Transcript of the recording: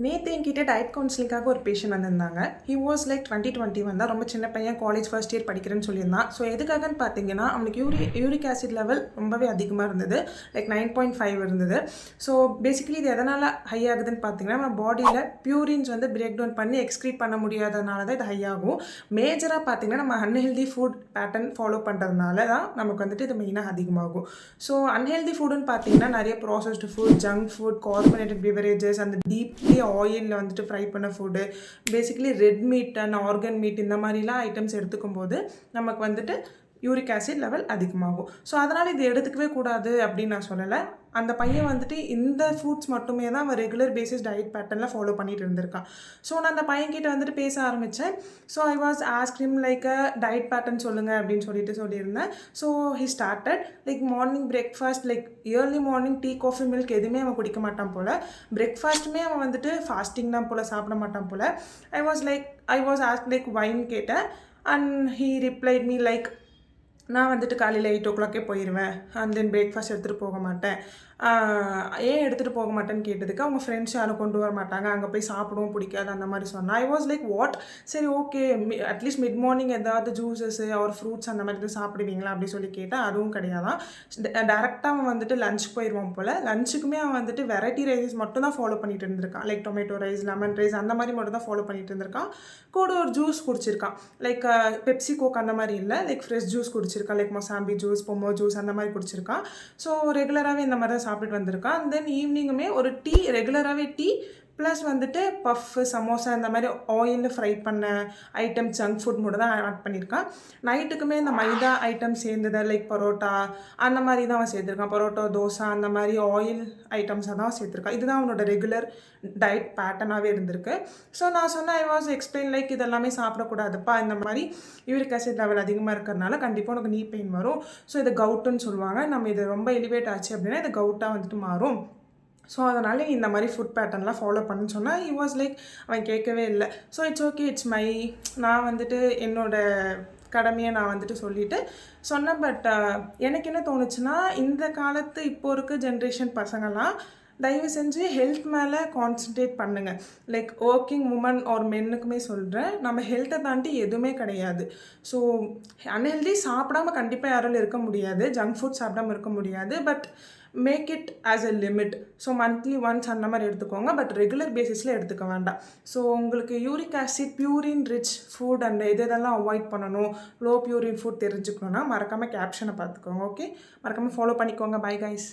நேற்று என்கிட்ட டயட் கவுன்சிலிங்காக ஒரு பேஷண்ட் வந்திருந்தாங்க. ஹி வாஸ் லைக் 2021 தான். ரொம்ப சின்ன பையன், காலேஜ் ஃபர்ஸ்ட் இயர் படிக்கிறேன்னு சொல்லியிருந்தான். ஸோ எதுக்காகன்னு பார்த்தீங்கன்னா, அவனுக்கு யூரிக் ஆசிட் லெவல் ரொம்பவே அதிகமாக இருந்தது. லைக் 9.5 இருந்தது. ஸோ பேசிக்கலி இது எதனால் ஹை ஆகுதுன்னு பார்த்தீங்கன்னா, நம்ம பாடியில் பியூரின்ஸ் வந்து பிரேக் டவுன் பண்ணி எக்ஸ்க்ரீட் பண்ண முடியாதனால தான் இது ஹை ஆகும். மேஜராக பார்த்தீங்கன்னா, நம்ம அன்ஹெல்தி ஃபுட் பேட்டர்ன் ஃபாலோ பண்ணுறதுனால தான் நமக்கு வந்துட்டு இது மெயினாக அதிகமாகும். ஸோ அன்ஹெல்தி ஃபுட்டுன்னு பார்த்தீங்கன்னா, நிறைய processed food, junk food, carbonated beverages, அந்த டீப்லி ஆயிலில் வந்துட்டு ஃப்ரை பண்ண food, basically red meat and organ meet இந்த மாதிரிலாம் ஐட்டம்ஸ் எடுத்துக்கும் போது நமக்கு வந்துட்டு யூரிக் ஆசிட் லெவல் அதிகமாகும். ஸோ அதனால் இது எடுத்துக்கவே கூடாது அப்படின்னு நான் சொல்லலை. அந்த பையன் வந்துட்டு இந்த ஃபுட்ஸ் மட்டுமே தான் அவன் ரெகுலர் பேசிஸ் டயட் பேட்டர்னில் ஃபாலோ பண்ணிட்டு இருந்திருக்கான். ஸோ நான் அந்த பையன்கிட்ட வந்துட்டு பேச ஆரம்பித்தேன். So I was ask him like diet pattern சொல்லுங்கள் அப்படின்னு சொல்லியிருந்தேன். So he started like morning breakfast, like early morning tea, coffee, milk எதுவுமே அவன் குடிக்க மாட்டான் போல். பிரேக்ஃபாஸ்ட்டுமே அவன் வந்துட்டு ஃபாஸ்டிங் தான் போல், சாப்பிட மாட்டான் போல். I was ask like wine கேட்டேன். And he replied me like, நான் வந்துட்டு காலையில் 8 o'clock போயிடுவேன். அண்ட் தென் பிரேக்ஃபாஸ்ட் எடுத்துகிட்டு போக மாட்டேன். ஏன் எடுத்துகிட்டு போக மாட்டேன்னு கேட்டதுக்கு, அவங்க ஃப்ரெண்ட்ஸ் யாரும் கொண்டு வர மாட்டாங்க, அங்கே போய் சாப்பிடவும் பிடிக்காது அந்த மாதிரி சொன்னேன். ஐ வாஸ் லைக் வாட், சரி ஓகே, அட்லீஸ்ட் மிட் மார்னிங் ஏதாவது ஜூஸஸ்ஸு ஒரு ஃப்ரூட்ஸ் அந்த மாதிரி தான் சாப்பிடுவீங்களா அப்படி சொல்லி கேட்டேன். அதுவும் கிடையாதான். டேரெக்டாக அவன் வந்துட்டு லஞ்ச் போயிடுவான் போல். லஞ்சுக்குமே அவன் வந்துட்டு வெரைட்டி ரைஸஸ் மட்டும் தான் ஃபாலோ பண்ணிட்டு இருந்திருக்கான். Like tomato rice, lemon rice அந்த மாதிரி மட்டும் தான் ஃபாலோ பண்ணிட்டு இருந்திருக்கான். கூட ஒரு ஜூஸ் குடிச்சிருக்கான். லைக் பெப்சி கோக் அந்த மாதிரி இல்லை, லைக் ஃப்ரெஷ் ஜூஸ் குடிச்சிருக்கான். லைக் மொசாம்பி ஜூஸ், பொமோ ஜூஸ் அந்த மாதிரி குடிச்சிருக்கான். ஸோ ரெகுலராகவே இந்த மாதிரி தான் சாப்பிட்டுட்டு வந்திருக்கான். அண்ட் தென் ஈவினிங்குமே ஒரு டீ, ரெகுலராகவே டீ ப்ளஸ் வந்துட்டு பஃப்பு, சமோசா இந்த மாதிரி ஆயிலில் ஃப்ரை பண்ண ஐட்டம், ஜங்க் ஃபுட் மட்டும் தான் ஆட் பண்ணியிருக்கான். நைட்டுக்குமே இந்த மைதா ஐட்டம் சேர்ந்தது, லைக் பரோட்டா அந்த மாதிரி தான் அவன் சேர்த்துருக்கான். பரோட்டா, தோசை அந்த மாதிரி ஆயில் ஐட்டம்ஸாக தான் சேர்த்துருக்கான். இதுதான் அவனோட ரெகுலர் டயட் பேட்டர்னாகவே இருந்திருக்கு. ஸோ நான் சொன்னேன், ஐ வாஸ் எக்ஸ்பிளைன் லைக் இதெல்லாமே சாப்பிடக்கூடாதுப்பா, இந்த மாதிரி யூரிக் ஆசிட் லெவல் அதிகமாக இருக்கிறதுனால கண்டிப்பாக உனக்கு நீ பெயின் வரும். ஸோ இது கவுட்டுன்னு சொல்லுவாங்க. நம்ம இது ரொம்ப எலிவேட் ஆச்சு அப்படின்னா இது கவுட்டாக வந்துட்டு மாறும். ஸோ அதனால் இந்த மாதிரி ஃபுட் பேட்டர்ன்லாம் ஃபாலோ பண்ணுன்னு சொன்னால் ஹி வாஸ் லைக், அவன் கேட்கவே இல்லை. So it's okay, it's my, நான் வந்துட்டு என்னோடய கடமையை நான் வந்துட்டு சொல்லிவிட்டு சொன்னேன். பட் எனக்கு என்ன தோணுச்சுன்னா, இந்த காலத்து இப்போ இருக்க ஜென்ரேஷன் பசங்கள்லாம் தயவு செஞ்சு ஹெல்த் மேலே கான்சன்ட்ரேட் பண்ணுங்கள். லைக் ஒர்க்கிங் உமன் ஆர் மென்னுக்குமே சொல்கிறேன், நம்ம ஹெல்த்தை தாண்டி எதுவுமே கிடையாது. ஸோ அன்ஹெல்தி சாப்பிடாமல் கண்டிப்பாக யாராலும் இருக்க முடியாது, ஜங்க் ஃபுட் சாப்பிடாமல் இருக்க முடியாது. But make it as a limit. So monthly once அந்த மாதிரி எடுத்துக்கோங்க, பட் ரெகுலர் பேசிஸில் எடுத்துக்க வேண்டாம். ஸோ உங்களுக்கு uric acid, purine rich food and இதெல்லாம் அவாய்ட் பண்ணணும், லோ பியூரின் ஃபுட் தெரிஞ்சுக்கணுன்னா மறக்காமல் கேப்ஷனை பார்த்துக்கோங்க. ஓகே, மறக்காமல் ஃபாலோ பண்ணிக்கோங்க. Bye guys.